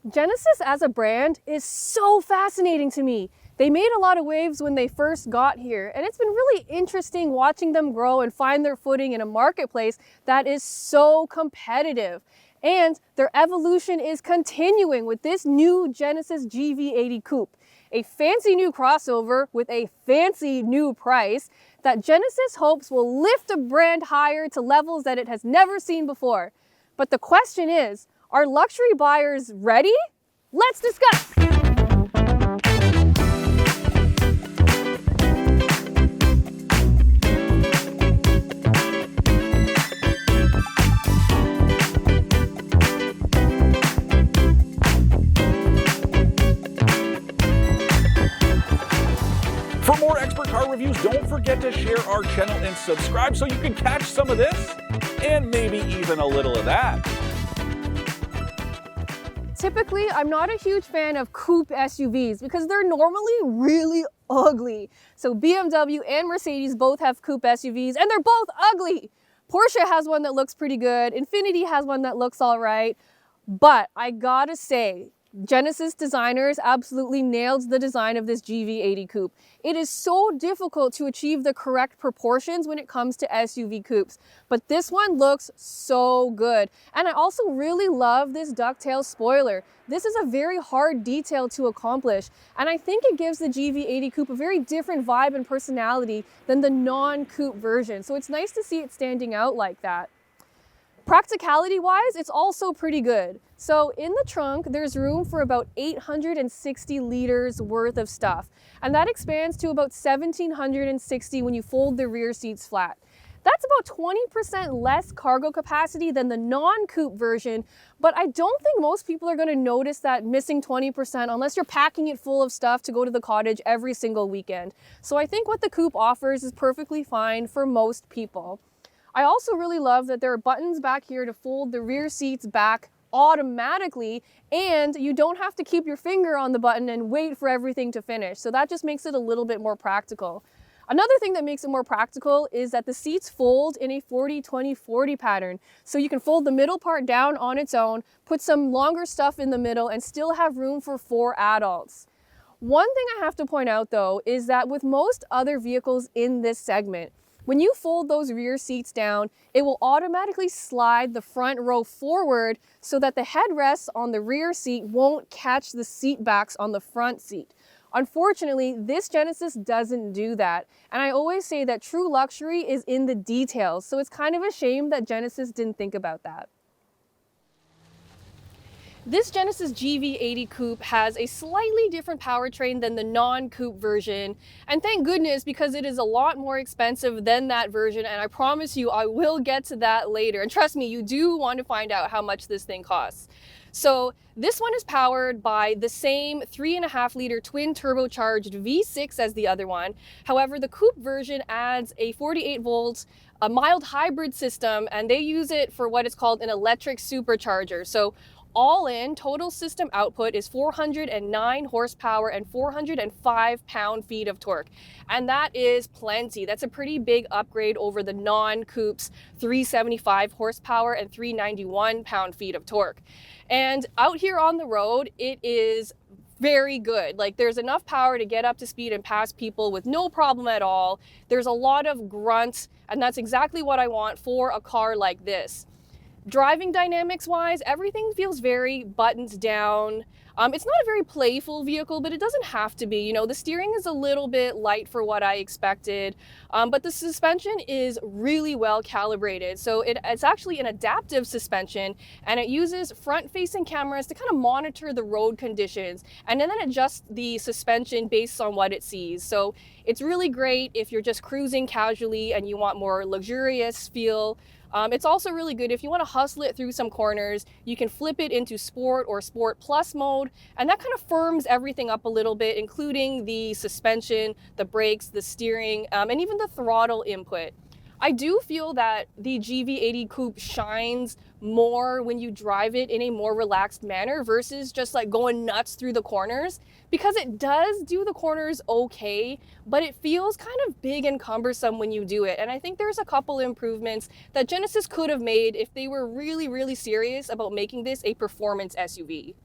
Genesis as a brand is so fascinating to me. They made a lot of waves when they first got here, and it's been really interesting watching them grow and find their footing in a marketplace that is so competitive. And their evolution is continuing with this new Genesis GV80 Coupe, a fancy new crossover with a fancy new price that Genesis hopes will lift the brand higher to levels that it has never seen before. But the question is, are luxury buyers ready? Let's discuss. For more expert car reviews, don't forget to share our channel and subscribe so you can catch some of this and maybe even a little of that. Typically, I'm not a huge fan of coupe SUVs because they're normally really ugly. So BMW and Mercedes both have coupe SUVs and they're both ugly. Porsche has one that looks pretty good. Infiniti has one that looks all right. But I gotta say, Genesis designers absolutely nailed the design of this GV80 Coupe. It is so difficult to achieve the correct proportions when it comes to SUV coupes, but this one looks so good. And I also really love this ducktail spoiler. This is a very hard detail to accomplish, and I think it gives the GV80 Coupe a very different vibe and personality than the non-coupe version, so it's nice to see it standing out like that. Practicality wise, it's also pretty good. So in the trunk, there's room for about 860 liters worth of stuff. And that expands to about 1,760 when you fold the rear seats flat. That's about 20% less cargo capacity than the non-coupe version, but I don't think most people are gonna notice that missing 20% unless you're packing it full of stuff to go to the cottage every single weekend. So I think what the coupe offers is perfectly fine for most people. I also really love that there are buttons back here to fold the rear seats back automatically, and you don't have to keep your finger on the button and wait for everything to finish. So that just makes it a little bit more practical. Another thing that makes it more practical is that the seats fold in a 40-20-40 pattern. So you can fold the middle part down on its own, put some longer stuff in the middle, and still have room for 4 adults. One thing I have to point out though is that with most other vehicles in this segment, when you fold those rear seats down, it will automatically slide the front row forward so that the headrests on the rear seat won't catch the seat backs on the front seat. Unfortunately, this Genesis doesn't do that. And I always say that true luxury is in the details, so it's kind of a shame that Genesis didn't think about that. This Genesis GV80 Coupe has a slightly different powertrain than the non-coupe version, and thank goodness, because it is a lot more expensive than that version, and I promise you I will get to that later. And trust me, you do want to find out how much this thing costs. So this one is powered by the same 3.5 liter twin turbocharged V6 as the other one. However, the coupe version adds a 48 volt a mild hybrid system, and they use it for what is called an electric supercharger. So all in, total system output is 409 horsepower and 405 pound-feet of torque. And that is plenty. That's a pretty big upgrade over the non-coupe's 375 horsepower and 391 pound-feet of torque. And out here on the road, it is very good. Like, there's enough power to get up to speed and pass people with no problem at all. There's a lot of grunt, and that's exactly what I want for a car like this. Driving dynamics wise, everything feels very buttons down. It's not a very playful vehicle, but it doesn't have to be. You know, the steering is a little bit light for what I expected, but the suspension is really well calibrated. So it's actually an adaptive suspension, and it uses front-facing cameras to kind of monitor the road conditions, and then adjust the suspension based on what it sees. So it's really great if you're just cruising casually and you want more luxurious feel. It's also really good if you want to hustle it through some corners. You can flip it into Sport or Sport Plus mode, and that kind of firms everything up a little bit, including the suspension, the brakes, the steering, and even the throttle input. I do feel that the GV80 Coupe shines more when you drive it in a more relaxed manner versus just like going nuts through the corners, because it does do the corners okay, but it feels kind of big and cumbersome when you do it. And I think there's a couple improvements that Genesis could have made if they were really, really serious about making this a performance SUV.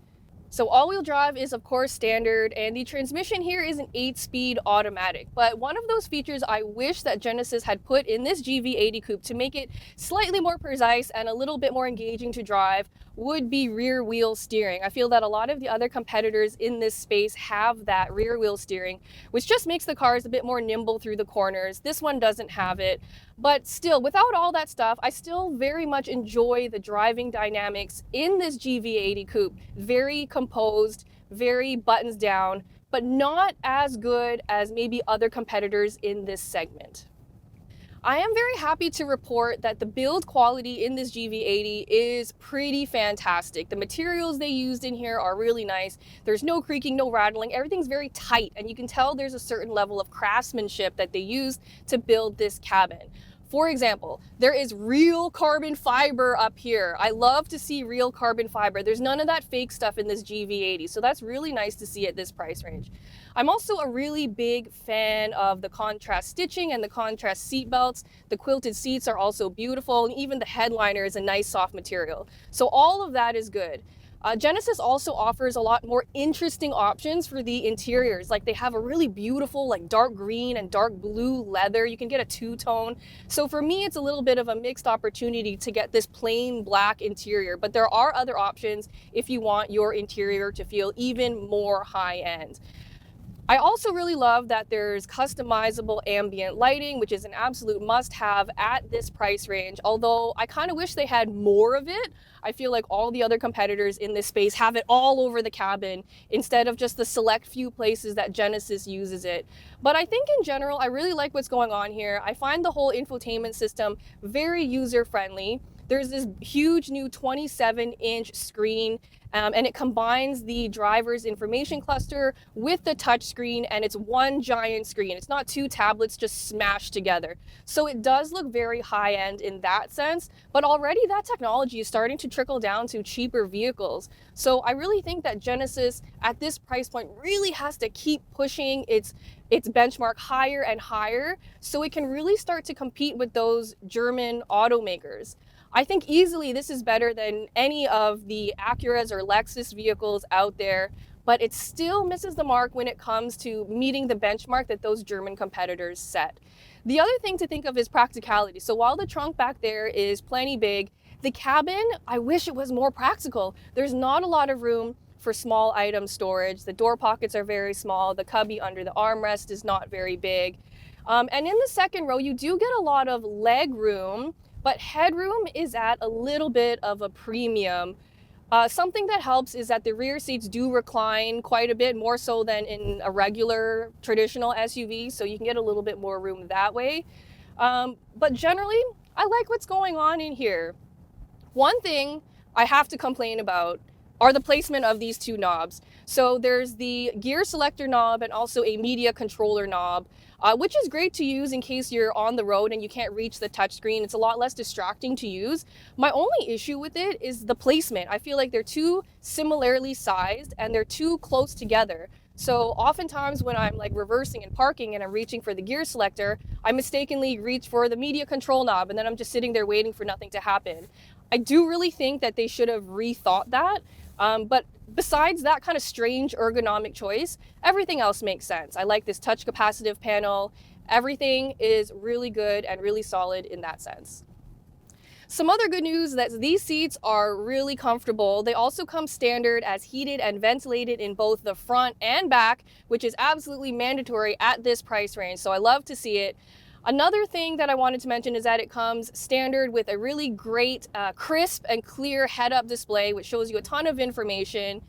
So all-wheel drive is of course standard, and the transmission here is an 8-speed automatic. But one of those features I wish that Genesis had put in this GV80 Coupe to make it slightly more precise and a little bit more engaging to drive would be rear wheel steering. I feel that a lot of the other competitors in this space have that rear wheel steering, which just makes the cars a bit more nimble through the corners. This one doesn't have it. But still, without all that stuff, I still very much enjoy the driving dynamics in this GV80 Coupe. Very composed, very buttons down, but not as good as maybe other competitors in this segment. I am very happy to report that the build quality in this GV80 is pretty fantastic. The materials they used in here are really nice. There's no creaking, no rattling. Everything's very tight, and you can tell there's a certain level of craftsmanship that they used to build this cabin. For example, there is real carbon fiber up here. I love to see real carbon fiber. There's none of that fake stuff in this GV80, so that's really nice to see at this price range. I'm also a really big fan of the contrast stitching and the contrast seat belts. The quilted seats are also beautiful, and even the headliner is a nice soft material. So all of that is good. Genesis also offers a lot more interesting options for the interiors. Like they have a really beautiful like dark green and dark blue leather. You can get a two-tone. So for me, it's a little bit of a mixed opportunity to get this plain black interior, but there are other options if you want your interior to feel even more high-end. I also really love that there's customizable ambient lighting, which is an absolute must-have at this price range, although I kind of wish they had more of it. I feel like all the other competitors in this space have it all over the cabin instead of just the select few places that Genesis uses it. But I think in general, I really like what's going on here. I find the whole infotainment system very user-friendly. There's this huge new 27-inch screen, and it combines the driver's information cluster with the touch screen, and it's one giant screen. It's not two tablets just smashed together. So it does look very high-end in that sense, but already that technology is starting to trickle down to cheaper vehicles. So I really think that Genesis at this price point really has to keep pushing its benchmark higher and higher so it can really start to compete with those German automakers. I think easily this is better than any of the Acuras or Lexus vehicles out there, but it still misses the mark when it comes to meeting the benchmark that those German competitors set. The other thing to think of is practicality. So while the trunk back there is plenty big, the cabin, I wish it was more practical. There's not a lot of room for small item storage. The door pockets are very small. The cubby under the armrest is not very big. And in the second row, you do get a lot of leg room, but headroom is at a little bit of a premium. Something that helps is that the rear seats do recline quite a bit more so than in a regular traditional SUV, so you can get a little bit more room that way. But generally, I like what's going on in here. One thing I have to complain about are the placement of these two knobs. So there's the gear selector knob and also a media controller knob, which is great to use in case you're on the road and you can't reach the touchscreen. It's a lot less distracting to use. My only issue with it is the placement. I feel like they're too similarly sized and they're too close together. So oftentimes when I'm like reversing and parking and I'm reaching for the gear selector, I mistakenly reach for the media control knob and then I'm just sitting there waiting for nothing to happen. I do really think that they should have rethought that. But besides that kind of strange ergonomic choice, everything else makes sense. I like this touch capacitive panel. Everything is really good and really solid in that sense. Some other good news is that these seats are really comfortable. They also come standard as heated and ventilated in both the front and back, which is absolutely mandatory at this price range. So I love to see it. Another thing that I wanted to mention is that it comes standard with a really great, crisp and clear head-up display, which shows you a ton of information.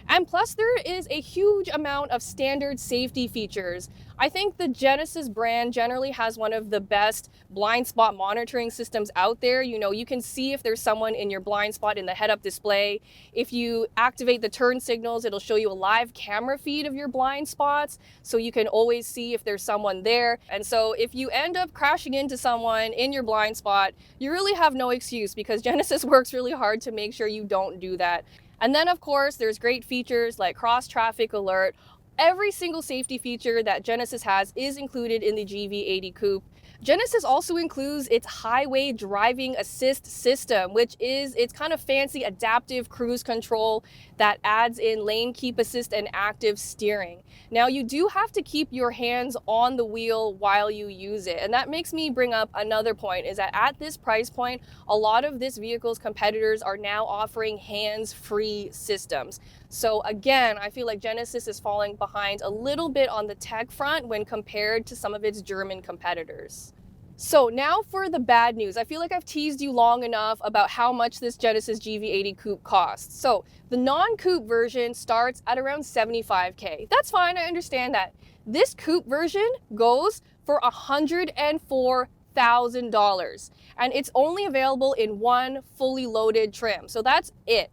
And plus there is a huge amount of standard safety features. I think the Genesis brand generally has one of the best blind spot monitoring systems out there. You know, you can see if there's someone in your blind spot in the head-up display. If you activate the turn signals, it'll show you a live camera feed of your blind spots, so you can always see if there's someone there. And so if you end up crashing into someone in your blind spot, you really have no excuse because Genesis works really hard to make sure you don't do that. And then of course, there's great features like cross traffic alert. Every single safety feature that Genesis has is included in the GV80 Coupe. Genesis also includes its highway driving assist system, which is its kind of fancy adaptive cruise control that adds in lane keep assist and active steering. Now you do have to keep your hands on the wheel while you use it. And that makes me bring up another point, is that at this price point, a lot of this vehicle's competitors are now offering hands-free systems. So again, I feel like Genesis is falling behind a little bit on the tech front when compared to some of its German competitors. So now for the bad news. I feel like I've teased you long enough about how much this Genesis GV80 Coupe costs. So the non-coupe version starts at around $75K. That's fine, I understand that. This coupe version goes for $104,000, and it's only available in one fully loaded trim. So that's it.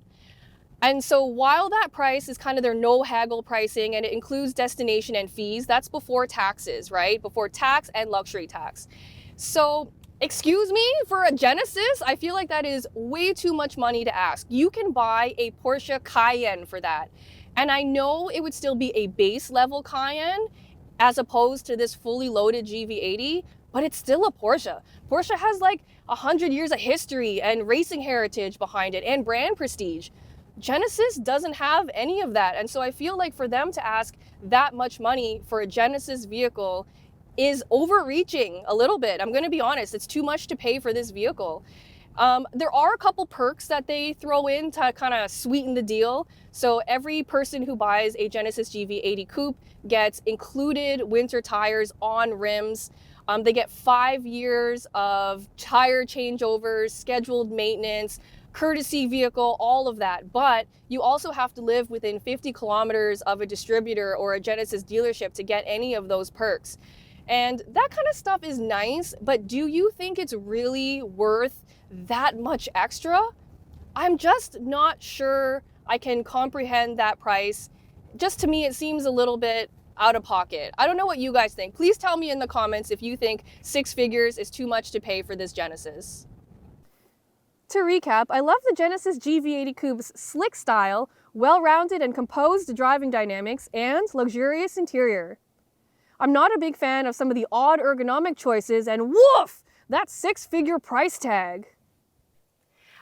And so while that price is kind of their no haggle pricing, and it includes destination and fees, that's before taxes, right? Before tax and luxury tax. So, excuse me, for a Genesis, I feel like that is way too much money to ask. You can buy a Porsche Cayenne for that. And I know it would still be a base level Cayenne as opposed to this fully loaded GV80, but it's still a Porsche. Porsche has like 100 years of history and racing heritage behind it and brand prestige. Genesis doesn't have any of that. And so I feel like for them to ask that much money for a Genesis vehicle is overreaching a little bit. I'm going to be honest, it's too much to pay for this vehicle. There are a couple perks that they throw in to kind of sweeten the deal. So every person who buys a Genesis GV80 Coupe gets included winter tires on rims. They get 5 years of tire changeovers, scheduled maintenance, courtesy vehicle, all of that. But you also have to live within 50 kilometers of a distributor or a Genesis dealership to get any of those perks. And that kind of stuff is nice, but do you think it's really worth that much extra? I'm just not sure I can comprehend that price. Just to me, it seems a little bit out of pocket. I don't know what you guys think. Please tell me in the comments if you think 6 figures is too much to pay for this Genesis. To recap, I love the Genesis GV80 Coupe's slick style, well-rounded and composed driving dynamics, and luxurious interior. I'm not a big fan of some of the odd ergonomic choices, and woof, that 6-figure price tag.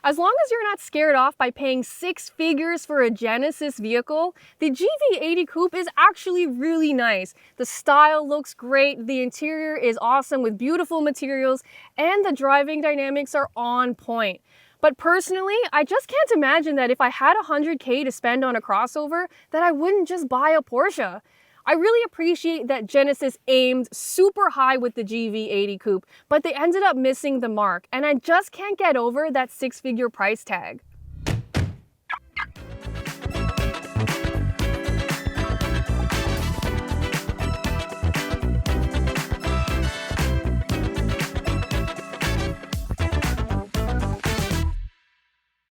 As long as you're not scared off by paying 6 figures for a Genesis vehicle, the GV80 Coupe is actually really nice. The style looks great, the interior is awesome with beautiful materials, and the driving dynamics are on point. But personally, I just can't imagine that if I had $100K to spend on a crossover, that I wouldn't just buy a Porsche. I really appreciate that Genesis aimed super high with the GV80 Coupe, but they ended up missing the mark, and I just can't get over that 6-figure price tag.